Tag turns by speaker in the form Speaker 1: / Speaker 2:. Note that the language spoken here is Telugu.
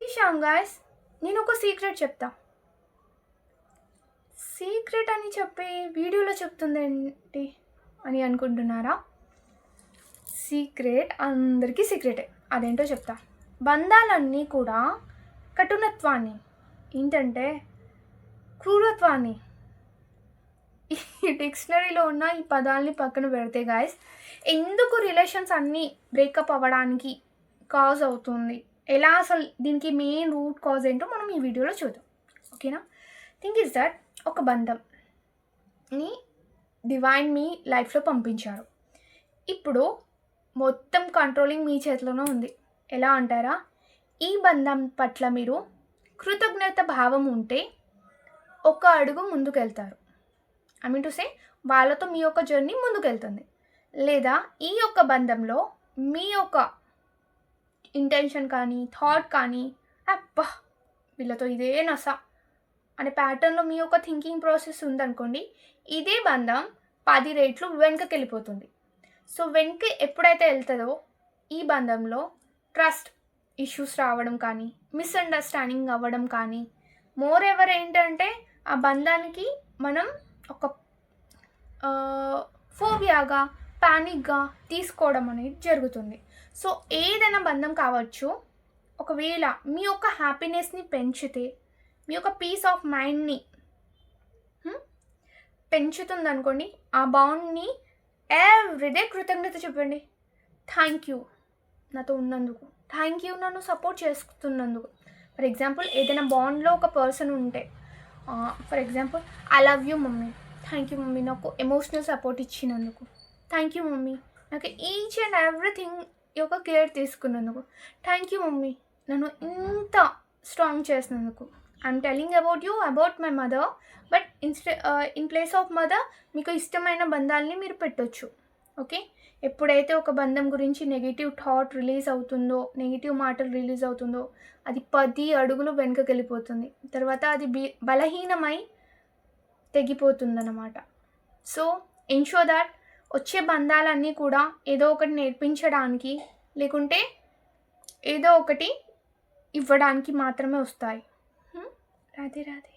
Speaker 1: ఇషాం గాయస్, నేను ఒక సీక్రెట్ చెప్తా. సీక్రెట్ అని చెప్పి వీడియోలో చెప్తుంది ఏంటి అని అనుకుంటున్నారా? సీక్రెట్ అందరికీ సీక్రెటే, అదేంటో చెప్తా. బంధాలన్నీ కూడా కఠినత్వాన్ని, ఏంటంటే క్రూరత్వాన్ని, ఈ డిక్షనరీలో ఉన్న ఈ పదాలని పక్కన పెడితే గాయస్, ఎందుకు రిలేషన్స్ అన్నీ బ్రేకప్ అవ్వడానికి కాజ్ అవుతుంది, ఎలా అసలు దీనికి మెయిన్ రూట్ కాజ్ ఏంటో మనం ఈ వీడియోలో చూద్దాం. ఓకేనా? థింక్ ఇస్ దట్ ఒక బంధంని డివైన్ మీ లైఫ్లో పంపించారు. ఇప్పుడు మొత్తం కంట్రోలింగ్ మీ చేతిలోనే ఉంది. ఎలా అంటారా? ఈ బంధం పట్ల మీరు కృతజ్ఞత భావం ఉంటే ఒక అడుగు ముందుకెళ్తారు. ఐ మీన్ టు సే, వాళ్ళతో మీ యొక్క జర్నీ ముందుకెళ్తుంది. లేదా ఈ యొక్క బంధంలో మీ యొక్క ఇంటెన్షన్ కానీ థాట్ కానీ, అబ్బా వీళ్ళతో ఇదే నస అనే ప్యాటర్న్లో మీ యొక్క థింకింగ్ ప్రాసెస్ ఉందనుకోండి, ఇదే బంధం 10 రెట్లు వెనుకకి వెళ్ళిపోతుంది. సో వెనక ఎప్పుడైతే వెళ్తుందో ఈ బంధంలో ట్రస్ట్ ఇష్యూస్ రావడం కానీ, మిస్అండర్స్టాండింగ్ అవ్వడం కానీ, మోర్ ఎవర్ ఏంటంటే ఆ బంధానికి మనం ఒక ఫోబియాగా, ప్యానిక్గా తీసుకోవడం అనేది జరుగుతుంది. సో ఏదైనా బంధం కావచ్చు, ఒకవేళ మీ యొక్క హ్యాపీనెస్ని పెంచితే, మీ యొక్క పీస్ ఆఫ్ మైండ్ని పెంచుతుంది అనుకోండి, ఆ బాండ్ని ఎవ్రీడే కృతజ్ఞత చెప్పండి. థ్యాంక్ యూ నాతో ఉన్నందుకు, థ్యాంక్ యూ నన్ను సపోర్ట్ చేస్తున్నందుకు. ఫర్ ఎగ్జాంపుల్, ఏదైనా బాండ్లో ఒక పర్సన్ ఉంటే, for example, I love you mummy, thank you mummy నాకు ఎమోషనల్ సపోర్ట్ ఇచ్చినందుకు, థ్యాంక్ యూ మమ్మీ నాకు ఈచ్ అండ్ ఎవ్రీథింగ్ యొక్క కేర్ తీసుకున్నందుకు, థ్యాంక్ యూ మమ్మీ నన్ను ఇంత స్ట్రాంగ్ చేసినందుకు. I'm telling about you, about my mother. But in place of mother మీకు ఇష్టమైన బంధాలని మీరు పెట్టొచ్చు. ఓకే? ఎప్పుడైతే ఒక బంధం గురించి నెగిటివ్ థాట్ రిలీజ్ అవుతుందో, నెగిటివ్ మాటలు రిలీజ్ అవుతుందో, అది 10 అడుగులు వెనుకకి వెళ్ళిపోతుంది. తర్వాత అది బలహీనమై తెగిపోతుందన్నమాట. సో ఎన్షూర్ దాట్ వచ్చే బంధాలన్నీ కూడా ఏదో ఒకటి నేర్పించడానికి, లేకుంటే ఏదో ఒకటి ఇవ్వడానికి మాత్రమే వస్తాయి. రాధే రాధే.